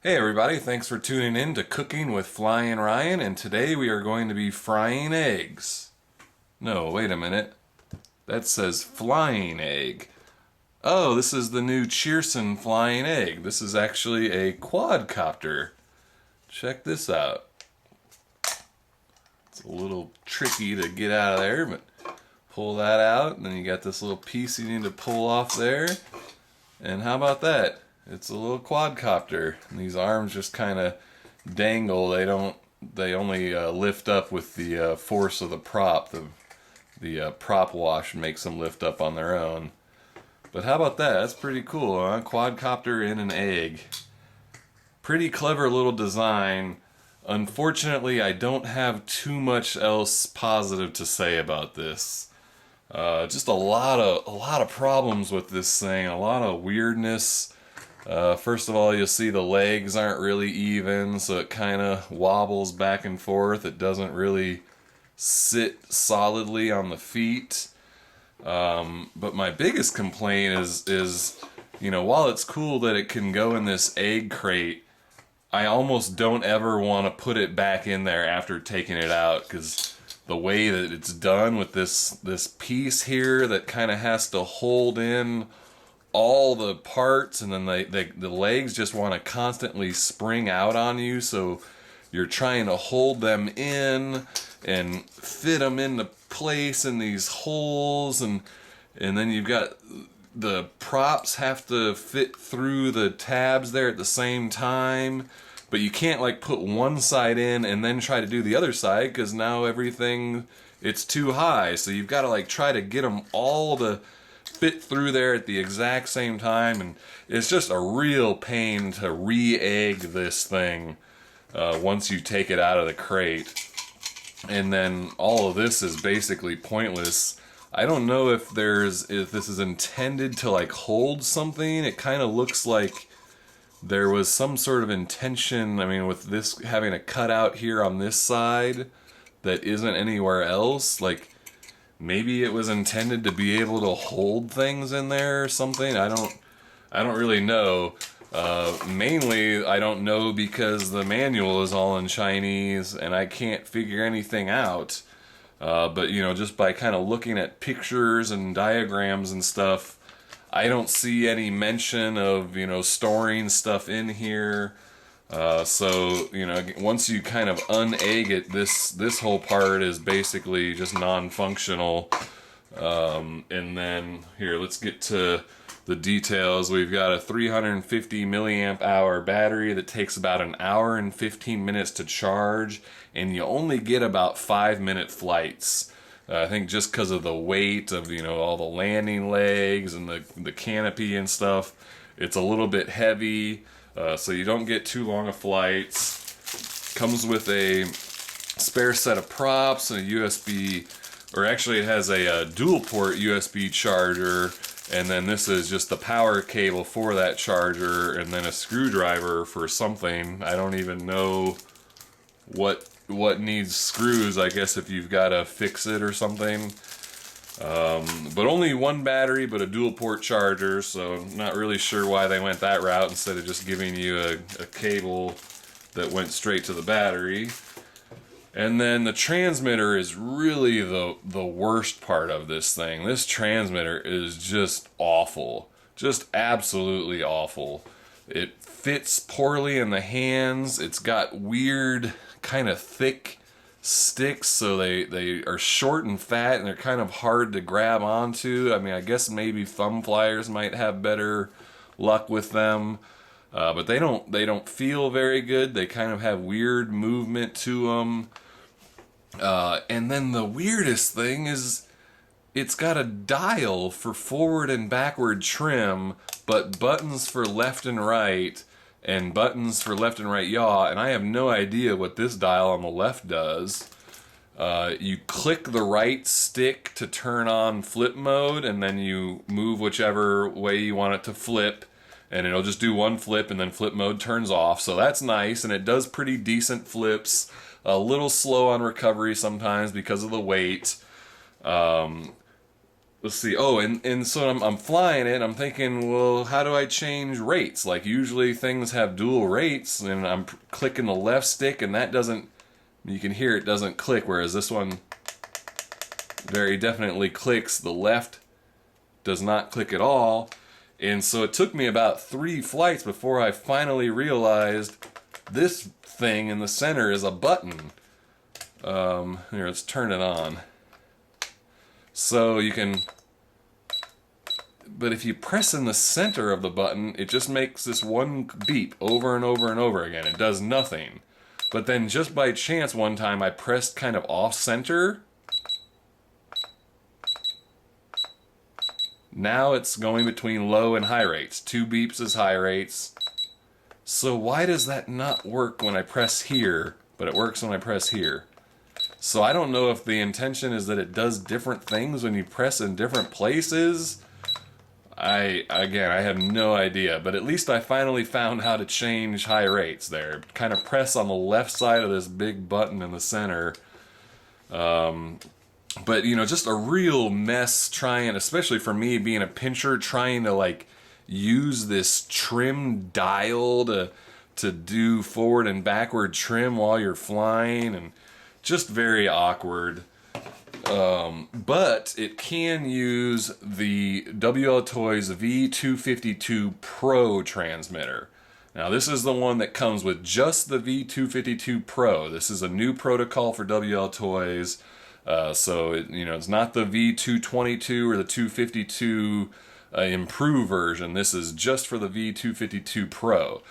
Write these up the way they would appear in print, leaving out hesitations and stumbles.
Hey everybody, thanks for tuning in to Cooking with Flyin Ryan, and today we are going to be frying eggs. No, wait a minute. That says flying egg. Oh, this is the new Cheerson Flying Egg. This is actually a quadcopter. Check this out. It's a little tricky to get out of there, but pull that out, and then you got this little piece you need to pull off there. And how about that? It's a little quadcopter. And these arms just kind of dangle. They only lift up with the force of the prop. The prop wash makes them lift up on their own. But how about that? That's pretty cool, huh? Quadcopter in an egg. Pretty clever little design. Unfortunately, I don't have too much else positive to say about this. Just a lot of problems with this thing. A lot of weirdness. First of all, you'll see the legs aren't really even, so it kind of wobbles back and forth. It doesn't really sit solidly on the feet. But my biggest complaint is, while it's cool that it can go in this egg crate, I almost don't ever want to put it back in there after taking it out, because the way that it's done with this piece here that kind of has to hold in all the parts, and then the legs just want to constantly spring out on you, so you're trying to hold them in and fit them into place in these holes, and then you've got the props have to fit through the tabs there at the same time, but you can't like put one side in and then try to do the other side, because now it's too high, so you've got to like try to get them all to fit through there at the exact same time, and it's just a real pain to re-egg this thing once you take it out of the crate. And then all of this is basically pointless. I don't know if this is intended to like hold something. It kind of looks like there was some sort of intention, with this having a cutout here on this side that isn't anywhere else. Like, maybe it was intended to be able to hold things in there or something. I don't really know. Mainly, I don't know because the manual is all in Chinese and I can't figure anything out. But just by kind of looking at pictures and diagrams and stuff, I don't see any mention of storing stuff in here. So once you kind of unegg it, this whole part is basically just non-functional. And then here, let's get to the details. We've got a 350 milliamp hour battery that takes about an hour and 15 minutes to charge, and you only get about 5-minute flights. I think just because of the weight of all the landing legs and the canopy and stuff, it's a little bit heavy. So you don't get too long of flights. Comes with a spare set of props and a USB, or actually it has a dual port USB charger, and then this is just the power cable for that charger, and then a screwdriver for something. I don't even know what needs screws. I guess if you've got to fix it or something. But only one battery, but a dual port charger, so not really sure why they went that route instead of just giving you a cable that went straight to the battery. And then the transmitter is really the worst part of this thing. This transmitter is just awful. Just absolutely awful. It fits poorly in the hands. It's got weird, kind of thick sticks, so they are short and fat, and they're kind of hard to grab onto. I guess maybe thumb flyers might have better luck with them, but they don't feel very good. They kind of have weird movement to them. And then the weirdest thing is it's got a dial for forward and backward trim, but buttons for left and right, and buttons for left and right yaw, and I have no idea what this dial on the left does. You click the right stick to turn on flip mode, and then you move whichever way you want it to flip, and it'll just do one flip, and then flip mode turns off, so that's nice, and it does pretty decent flips. A little slow on recovery sometimes because of the weight. let's see. Oh, and so I'm flying it. I'm thinking, well, how do I change rates? Like usually things have dual rates, and I'm clicking the left stick, and that doesn't. You can hear it doesn't click, whereas this one very definitely clicks. The left does not click at all. And so it took me about 3 flights before I finally realized this thing in the center is a button. Here, let's turn it on. So you can, but if you press in the center of the button, it just makes this one beep over and over and over again. It does nothing. But then just by chance one time I pressed kind of off center. Now it's going between low and high rates. 2 beeps is high rates. So why does that not work when I press here, but it works when I press here? So I don't know if the intention is that it does different things when you press in different places. Again, I have no idea, but at least I finally found how to change high rates there. Kind of press on the left side of this big button in the center. But, you know, just a real mess trying, especially for me being a pincher, trying to, like, use this trim dial to do forward and backward trim while you're flying, and just very awkward. But it can use the WL Toys V252 Pro transmitter. Now, this is the one that comes with just the V252 Pro. This is a new protocol for WL Toys. So it's not the V222 or the 252 improved version. This is just for the V252 Pro.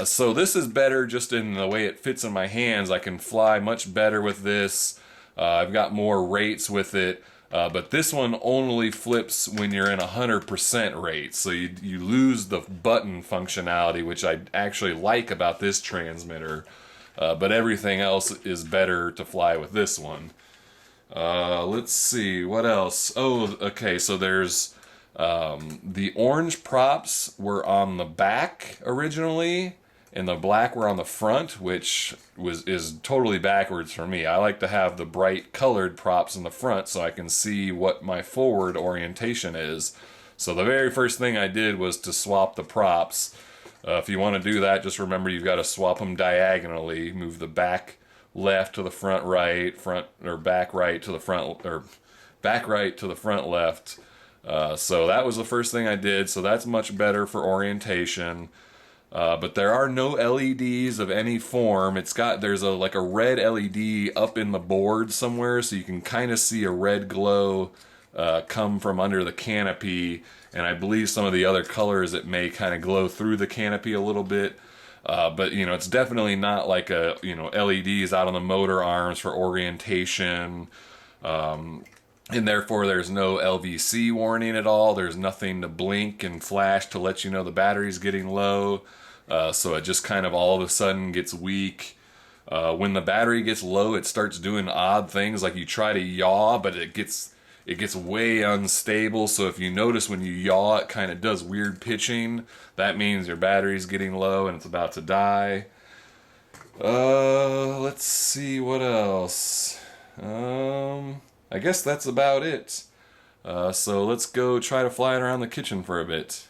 So this is better just in the way it fits in my hands. I can fly much better with this. I've got more rates with it. But this one only flips when you're in 100% rate. So you lose the button functionality, which I actually like about this transmitter. But everything else is better to fly with this one. Let's see, what else? Oh, okay, so there's the orange props were on the back originally, and the black were on the front, which is totally backwards for me. I like to have the bright colored props in the front so I can see what my forward orientation is. So the very first thing I did was to swap the props. If you want to do that, just remember you've got to swap them diagonally. Move the back left to the front right, back right to the front, or back right to the front left. So that was the first thing I did, so that's much better for orientation. But there are no LEDs of any form. There's like a red LED up in the board somewhere, so you can kind of see a red glow come from under the canopy, and I believe some of the other colors it may kind of glow through the canopy a little bit. But it's definitely not like LEDs out on the motor arms for orientation, and therefore there's no LVC warning at all. There's nothing to blink and flash to let you know the battery's getting low. So it just kind of all of a sudden gets weak. When the battery gets low, it starts doing odd things, like you try to yaw, but it gets way unstable. So if you notice when you yaw, it kind of does weird pitching. That means your battery's getting low and it's about to die. Let's see what else. I guess that's about it. So let's go try to fly it around the kitchen for a bit.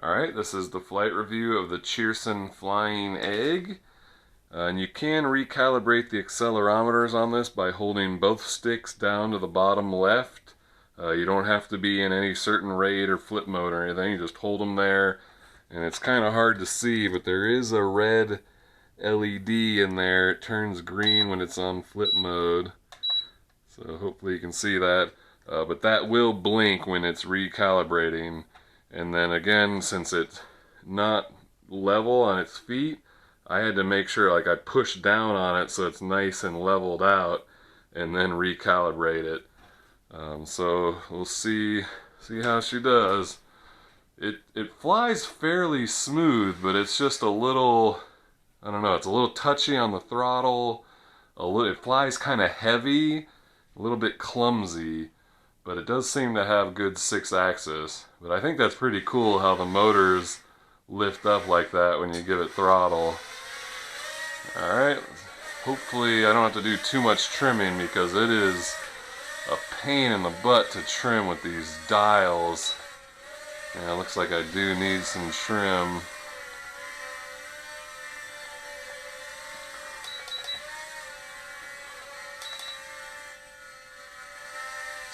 Alright, this is the flight review of the Cheerson Flying Egg. And you can recalibrate the accelerometers on this by holding both sticks down to the bottom left. You don't have to be in any certain rate or flip mode or anything, you just hold them there. And it's kind of hard to see, but there is a red LED in there. It turns green when it's on flip mode. So hopefully you can see that. But that will blink when it's recalibrating. And then again, since it's not level on its feet, I had to make sure I pushed down on it so it's nice and leveled out, and then recalibrate it. So we'll see how she does. It flies fairly smooth, but it's just a little, I don't know, it's a little touchy on the throttle. It flies kind of heavy, a little bit clumsy, but it does seem to have good 6-axis. But I think that's pretty cool how the motors lift up like that when you give it throttle. Alright, hopefully I don't have to do too much trimming because it is a pain in the butt to trim with these dials. Yeah, it looks like I do need some trim.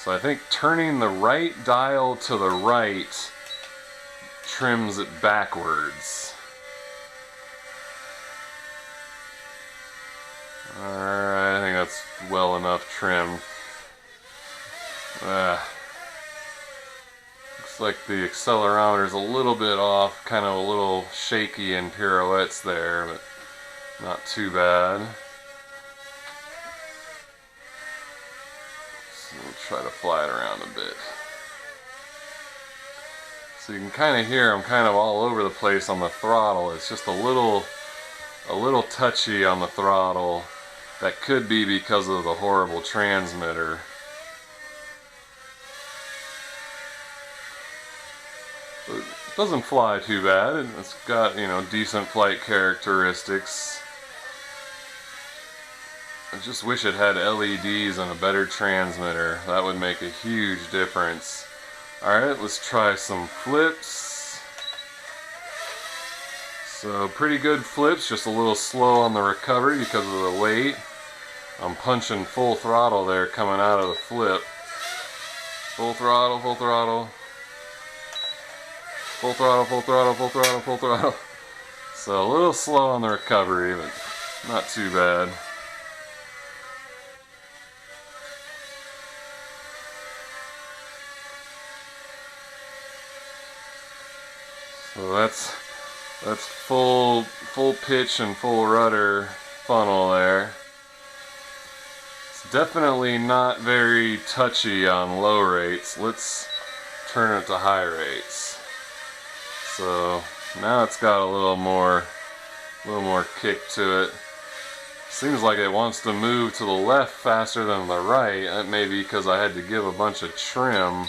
So I think turning the right dial to the right trims it backwards. Alright, I think that's well enough trimmed. Looks like the accelerometer is a little bit off, kind of a little shaky in pirouettes there, but not too bad. So we'll try to fly it around a bit. So you can kind of hear I'm kind of all over the place on the throttle. It's just a little touchy on the throttle. That could be because of the horrible transmitter. But it doesn't fly too bad. It's got, you know, decent flight characteristics. I just wish it had LEDs and a better transmitter. That would make a huge difference. Alright, let's try some flips. So pretty good flips, just a little slow on the recovery because of the weight. I'm punching full throttle there coming out of the flip. Full throttle, full throttle. Full throttle, full throttle, full throttle, full throttle. So a little slow on the recovery, but not too bad. So that's full pitch and full rudder funnel there. It's definitely not very touchy on low rates. Let's turn it to high rates. So now it's got a little more kick to it. Seems like it wants to move to the left faster than the right. That may be because I had to give a bunch of trim.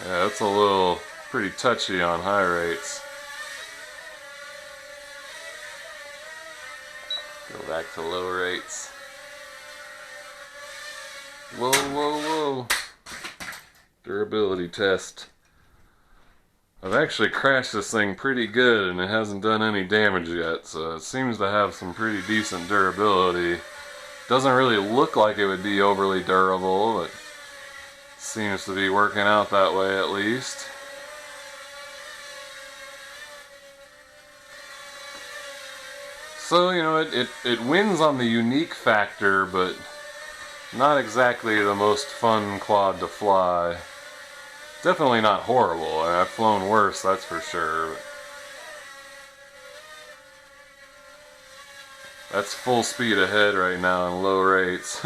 Yeah, it's a little pretty touchy on high rates. Go back to low rates. Whoa, whoa, whoa. Durability test. I've actually crashed this thing pretty good and it hasn't done any damage yet, so it seems to have some pretty decent durability. Doesn't really look like it would be overly durable, but seems to be working out that way at least. So, you know, it wins on the unique factor, but not exactly the most fun quad to fly. Definitely not horrible. I mean, I've flown worse, that's for sure. But that's full speed ahead right now on low rates.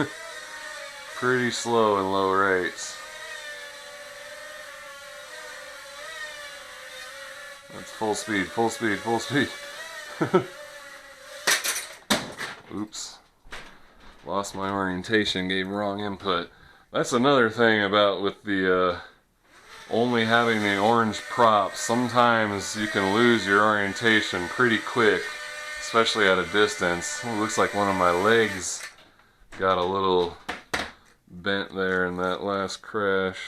Pretty slow in low rates. That's full speed, full speed, full speed. Oops. Lost my orientation, gave wrong input. That's another thing about with the only having the orange props. Sometimes you can lose your orientation pretty quick, especially at a distance. It looks like one of my legs got a little bent there in that last crash.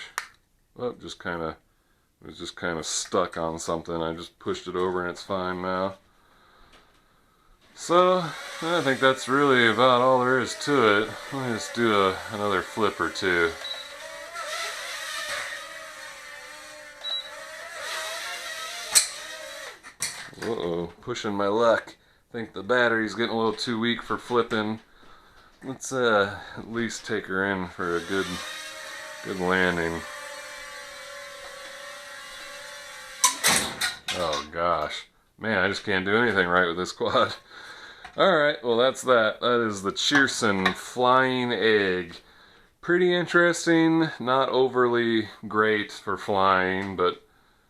Oh, it was just kind of stuck on something. I just pushed it over and it's fine now. So I think that's really about all there is to it. Let me just do another flip or two. Uh-oh, pushing my luck. I think the battery's getting a little too weak for flipping. Let's at least take her in for a good landing. Oh gosh. Man, I just can't do anything right with this quad. Alright, well that's that. That is the Cheerson Flying Egg. Pretty interesting, not overly great for flying, but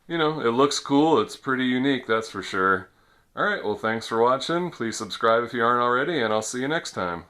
you know, it looks cool. It's pretty unique, that's for sure. Alright, well thanks for watching. Please subscribe if you aren't already, and I'll see you next time.